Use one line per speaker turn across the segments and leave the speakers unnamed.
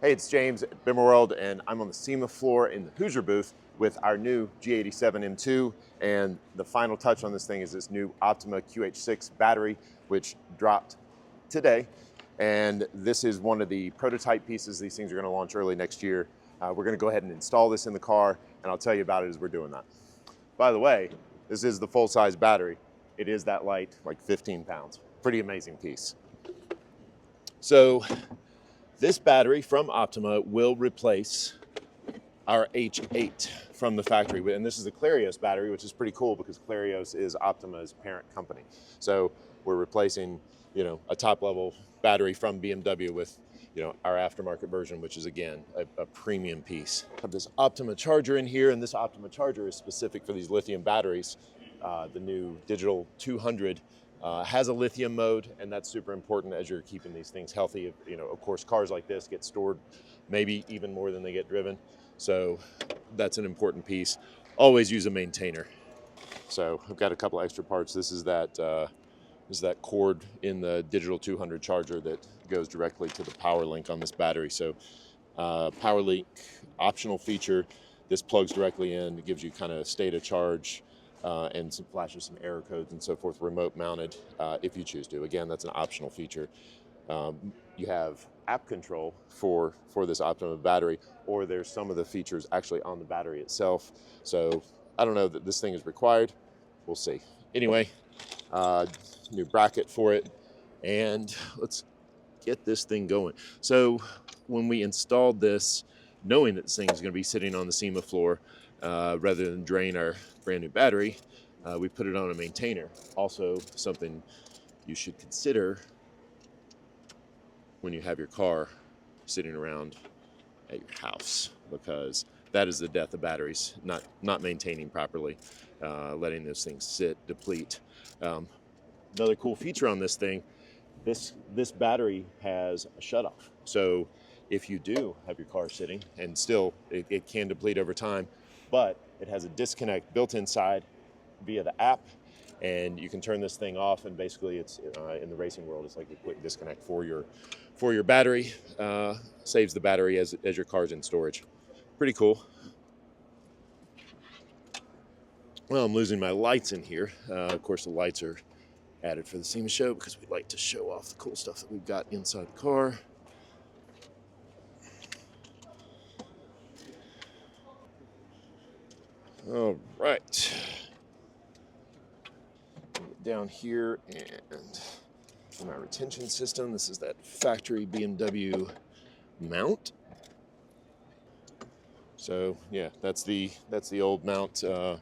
Hey, it's James at BimmerWorld, and I'm on the SEMA floor in the Hoosier booth with our new G87 M2, and the final touch on this thing is this new OPTIMA QH6 battery, which dropped today. And this is one of the prototype pieces. These things are going to launch early next year. We're going to go ahead and install this in the car, and I'll tell you about it as we're doing that. By the way, this is the full-size battery. It is that light, like 15 pounds. Pretty amazing piece. So this battery from OPTIMA will replace our H8 from the factory. And this is a Clarios battery, which is pretty cool because Clarios is OPTIMA's parent company. So we're replacing, a top-level battery from BMW with, our aftermarket version, which is, again, a premium piece. I have this OPTIMA charger in here, and this OPTIMA charger is specific for these lithium batteries. The new Digital 200 has a lithium mode, and that's super important as you're keeping these things healthy. Of course, cars like this get stored maybe even more than they get driven. So that's an important piece. Always use a maintainer. So I've got a couple extra parts. This is that cord in the Digital 200 charger that goes directly to the power link on this battery. So power link, optional feature. This plugs directly in. It gives you kind of state of charge. And flashes some error codes and so forth, remote mounted if you choose to. Again, that's an optional feature. You have app control for this OPTIMA battery, or there's some of the features actually on the battery itself. So I don't know that this thing is required. We'll see. Anyway, new bracket for it, and let's get this thing going. So when we installed this, knowing that this thing is going to be sitting on the SEMA floor, rather than drain our brand new battery, we put it on a maintainer. Also, something you should consider when you have your car sitting around at your house, because that is the death of batteries, not maintaining properly, letting those things sit, deplete. Another cool feature on this thing, this battery has a shutoff. So if you do have your car sitting, and still it can deplete over time, but it has a disconnect built inside via the app, and you can turn this thing off, and basically it's in the racing world, it's like a quick disconnect for your battery. Saves the battery as your car's in storage. Pretty cool. Well, I'm losing my lights in here. Of course, the lights are added for the SEMA show because we like to show off the cool stuff that we've got inside the car. All right, get down here and my retention system. This is that factory BMW mount. So yeah, that's the old mount. By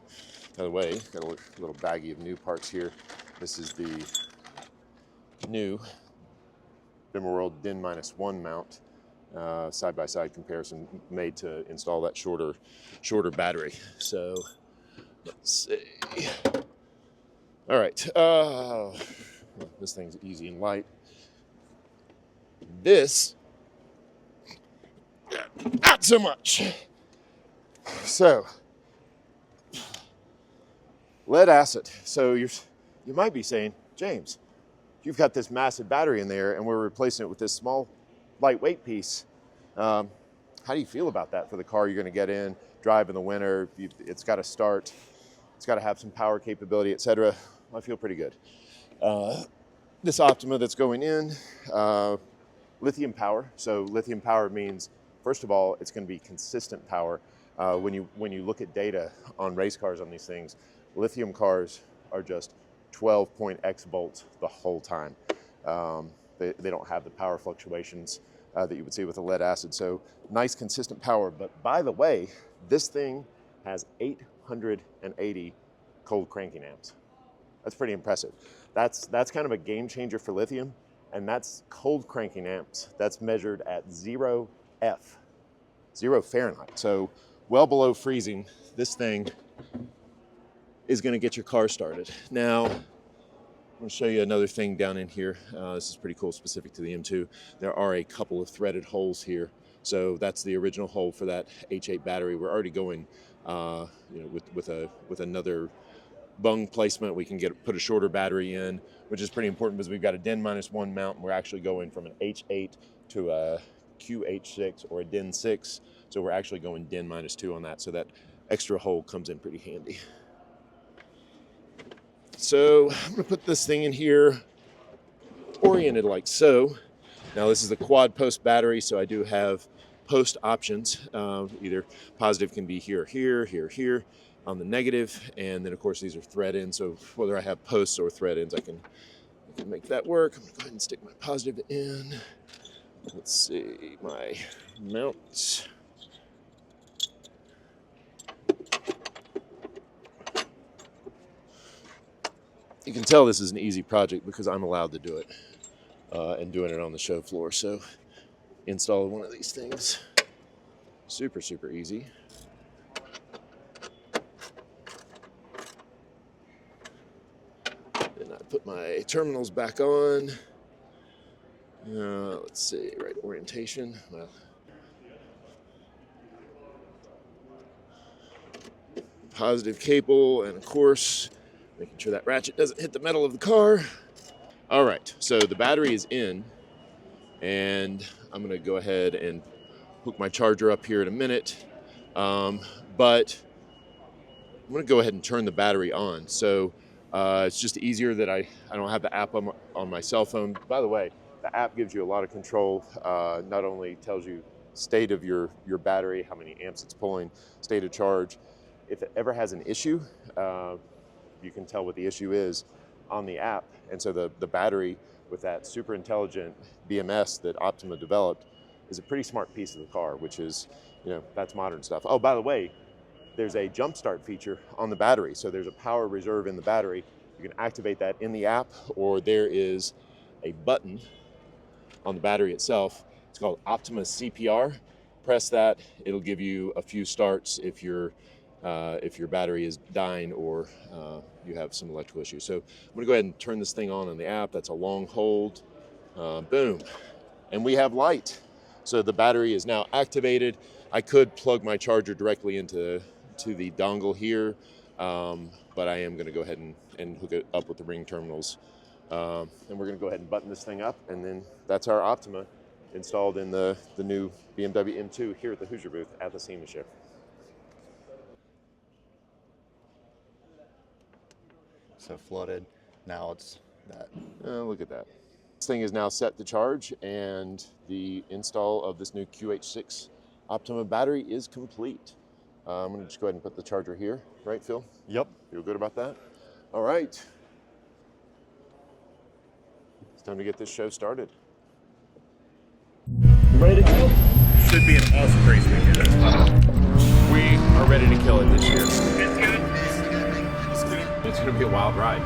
the way, got a little baggie of new parts here. This is the new BimmerWorld DIN-1 mount. Side-by-side comparison made to install that shorter battery. So let's see. All right, well, this thing's easy and light. This, not so much. So lead acid. So you might be saying, James, you've got this massive battery in there and we're replacing it with this small lightweight piece. How do you feel about that for the car you're going to get in, drive in the winter? It's got to start, it's got to have some power capability, etc. I feel pretty good. This OPTIMA that's going in, lithium power. So lithium power means, first of all, it's going to be consistent power. When you look at data on race cars on these things, lithium cars are just 12-point-X volts the whole time. They don't have the power fluctuations that you would see with a lead acid. So nice consistent power. But by the way, this thing has 880 cold cranking amps. That's pretty impressive. That's kind of a game changer for lithium, and that's cold cranking amps. That's measured at 0 Fahrenheit. So well below freezing, this thing is going to get your car started. Now, I'm going to show you another thing down in here. This is pretty cool, specific to the M2. There are a couple of threaded holes here. So that's the original hole for that H8 battery. We're already going, with another bung placement. We can put a shorter battery in, which is pretty important because we've got a DIN-1 mount, and we're actually going from an H8 to a QH6 or a DIN 6. So we're actually going DIN -2 on that. So that extra hole comes in pretty handy. So I'm gonna put this thing in here, oriented like so. Now this is a quad post battery, so I do have post options. Either positive can be here, here, here, here on the negative, and then of course these are thread ins. So whether I have posts or thread ins, I can make that work. I'm gonna go ahead and stick my positive in. Let's see, my mount. You can tell this is an easy project because I'm allowed to do it and doing it on the show floor. So installing one of these things, super, super easy. Then I put my terminals back on. Let's see, right orientation. Well, positive cable, and of course, making sure that ratchet doesn't hit the metal of the car. All right, so the battery is in, and I'm gonna go ahead and hook my charger up here in a minute. But I'm gonna go ahead and turn the battery on. So it's just easier that I don't have the app on my cell phone. By the way, the app gives you a lot of control. Not only tells you state of your battery, how many amps it's pulling, state of charge. If it ever has an issue, you can tell what the issue is on the app. And so the battery with that super intelligent BMS that Optima developed is a pretty smart piece of the car, which is, that's modern stuff. Oh, by the way, there's a jump start feature on the battery. So there's a power reserve in the battery. You can activate that in the app, or there is a button on the battery itself. It's called Optima CPR. Press that, it'll give you a few starts if your battery is dying or you have some electrical issues. So I'm gonna go ahead and turn this thing on the app. That's a long hold, boom. And we have light. So the battery is now activated. I could plug my charger directly into the dongle here, but I am gonna go ahead and hook it up with the ring terminals. And we're gonna go ahead and button this thing up, and then that's our Optima installed in the new BMW M2 here at the Hoosier booth at the SEMA show.
So flooded, now it's that.
Look at that. This thing is now set to charge, and the install of this new QH6 Optima battery is complete. I'm gonna just go ahead and put the charger here, right, Phil?
Yep.
Feel good about that? All right. It's time to get this show started. Ready to go?
Should be an awesome race weekend.
We are ready to kill it this year.
It's good.
It's gonna be a wild ride.